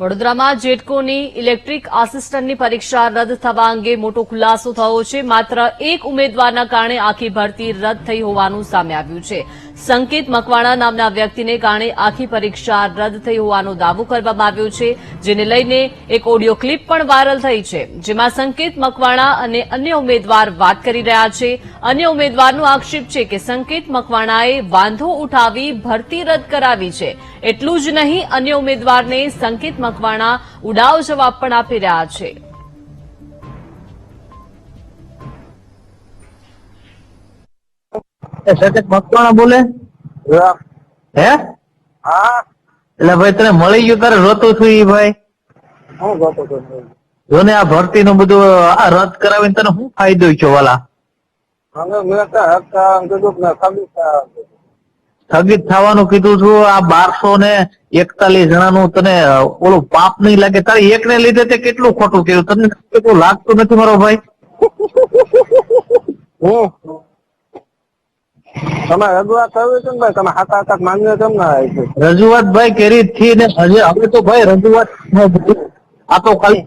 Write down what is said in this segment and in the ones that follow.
વડોદરામાં જેટકોની ઇલેક્ટ્રિક આસિસ્ટન્ટની પરીક્ષા રદ થવા અંગે મોટો ખુલાસો થયો છે। માત્ર એક ઉમેદવારના કારણે આખી ભરતી રદ થઈ હોવાનું સામે આવ્યું છે। સંકેત મકવાણા નામના વ્યક્તિને કારણે આખી પરીક્ષા રદ થઈ હોવાનો દાવો કરવામાં આવ્યો છે, જેને લઈને એક ઓડિયો ક્લિપ પણ વાયરલ થઈ છે, જેમાં સંકેત મકવાણા અને અન્ય ઉમેદવાર વાત કરી રહ્યા છે। અન્ય ઉમેદવારનો આક્ષેપ છે કે સંકેત મકવાણાએ વાંધો ઉઠાવી ભરતી રદ કરાવી છે। એટલું જ નહીં, અન્ય ઉમેદવારને સંકેત મકવાણા ઉડાવ જવાબ પણ આપી રહ્યા છે। સંકેત મકવાણા બોલે હે? હા, એટલે ભાઈ તને મળી ગયું તારે રોતું છું ઈ ભાઈ? હું જોતો હતો જો ને આ ભરતી નું બધું આ રદ કરાવીને તને શું ફાયદો છે વાલા? અમે મેં કીધું કે સ્થગિત થવાનું કીધું છું। આ 1241 જણાનું તને ઓલું પાપ નહીં લાગે? તારે એકને લીધે તે કેટલું ખોટું કર્યું તને કેટલું લાગતું નથી મારો ભાઈ? તમે રજૂઆત કરવી છે ને ભાઈ, તમે હાથ હાથ માન્ય કેમ ના આવી છે? રજૂઆત ભાઈ કરી થી ને હજી હવે તો ભાઈ રજૂઆત આ તો ખાલી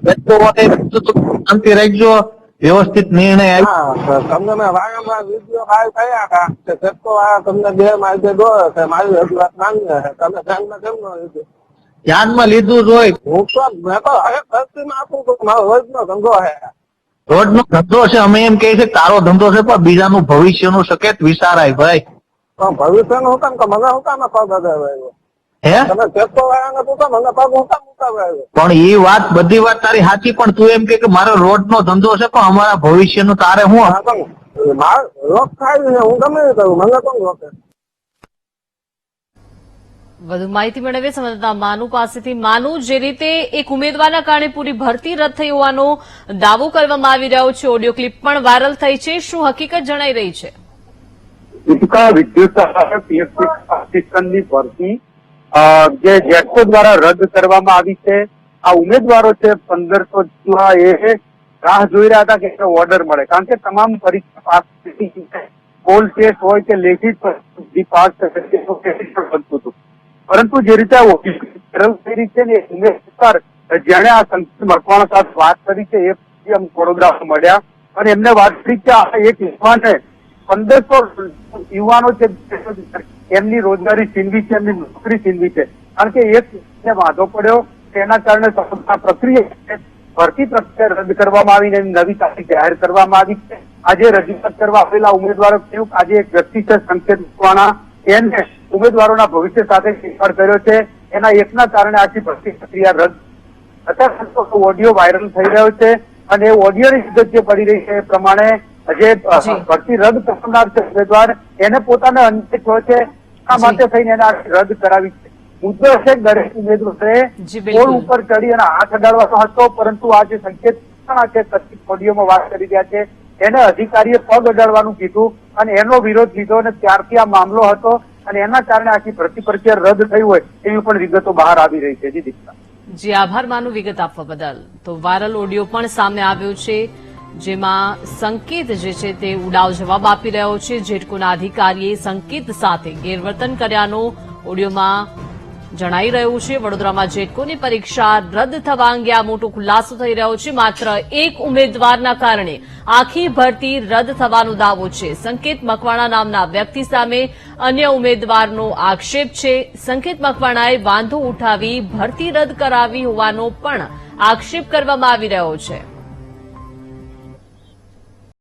શાંતિ રાખજો, વ્યવસ્થિત નિર્ણય આવ્યો। હા, તમને મેં વારંવાર વિડીયો ફાઇલ કર્યા હતા કે સેટકો વાળા તમને બે માર્ગે દોરે છે, મારી રજૂઆત માન્ય છે, તમે ધ્યાનમાં કેમ ન લીધું? ધ્યાનમાં લીધું જ હોય। હું તો મેં તો હરેક ભરતીમાં આપું છું, મારો રોજનો ધંધો છે। રોજનો ધંધો છે, અમે એમ કહે છે તારો ધંધો છે પણ બીજાનું ભવિષ્યનું શકેત વિચારાય ભાઈ। પણ ભવિષ્યનું હું કામ કે મને હું કામ પગ અગાવ્યો? હે તમે સેટકો વાળાને પૂછો, મને પગ હું કામ ઉતાવ્યો? પણ એ વાત બધી વાત તારી સાચી, પણ તું એમ કે મારો રોજનો ધંધો છે પણ અમારા ભવિષ્યનું તારે શું? હા, પણ મારે રોક થાય છે, હું ગમે તે કરું, મને કોણ રોકે? વધુ માહિતી મેળવીએ સંવાદદાતા માનુ પાસેથી। માનુ, જે રીતે એક ઉમેદવારના કારણે પૂરી ભરતી રદ થઈ હોવાનો દાવો કરવામાં આવી રહ્યો છે, ઓડિયો ક્લિપ પણ વાયરલ થઈ છે, શું હકીકત જણાઈ રહી છે? દીપિકા, વિદ્યુત પીએસસી આસિસ્ટન્ટની ભરતી જે જેટકો દ્વારા રદ કરવામાં આવી છે। આ ઉમેદવારો છે 1500 એ રાહ જોઈ રહ્યા હતા કે ઓર્ડર મળે, કારણ કે તમામ પરીક્ષા પાસ કોલ ટેસ્ટ હોય કે લેખિત પાસ બનતું હતું, પરંતુ જે રીતે થઈ રહી છે ને ઉમેદવાર જેણે આ સંકેત મકવાણા સાથે વાત કરી છે એ વડોદરા મળ્યા અને એમને વાત કરી કે આ એક યુવાને 1500 યુવાનો છે એમની રોજગારી છીનવી છે, એમની નોકરી છીનવી છે, કારણ કે એક વાંધો પડ્યો તેના કારણે પ્રક્રિયા ભરતી પ્રક્રિયા રદ કરવામાં આવીને નવી તારીખ જાહેર કરવામાં આવી છે। આજે રજૂઆત કરવા આવેલા ઉમેદવારો કહ્યું કે આજે એક વ્યક્તિ છે સંકેત મકવાણા, એને ઉમેદવારોના ભવિષ્ય સાથે છેડછાડ કર્યો છે, એના એકના કારણે આખી ભરતી પ્રક્રિયા રદ। અત્યારે ઓડિયો વાયરલ થઈ રહ્યો છે અને ઓડિયોની વિગત જે પડી રહી છે એ પ્રમાણે જે ભરતી રદ કરનાર છે ઉમેદવાર એને પોતાને અન્યાય થયો છે, આ માટે થઈને એને રદ કરાવી છે। મુદ્દો છે દરેક ઉમેદવારે પોલ ઉપર ચડી અને હાથ અડાડવાનો હતો, પરંતુ આ જે સંકેત છે ઓડિયોમાં વાત કરી રહ્યા છે એને અધિકારીએ પગ અડાડવાનું કીધું અને એનો વિરોધ લીધો અને ત્યારથી આ મામલો હતો અને એના કારણે આખી ભરતી પ્રક્રિયા રદ થઈ હોય એવી પણ વિગતો બહાર આવી રહી છે। જી દીપિકા। જી, આભાર માનુ વિગત આપવા બદલ। તો વાયરલ ઓડિયો પણ સામે આવ્યો છે, જેમાં સંકેત જે છે તે ઉડાવ જવાબ આપી રહ્યો છે। જેટકોના અધિકારીએ સંકેત સાથે ગેરવર્તન કર્યાનો ઓડિયોમાં જણાઈ રહ્યું છે। વડોદરામાં જેટકોની પરીક્ષા રદ થવા અંગે આ મોટો ખુલાસો થઈ રહ્યો છે। માત્ર એક ઉમેદવારના કારણે આખી ભરતી રદ થવાનો દાવો છે। સંકેત મકવાણા નામના વ્યક્તિ સામે અન્ય ઉમેદવારનો આક્ષેપ છે। સંકેત મકવાણાએ વાંધો ઉઠાવી ભરતી રદ કરાવી હોવાનો પણ આક્ષેપ કરવામાં આવી રહ્યો છે।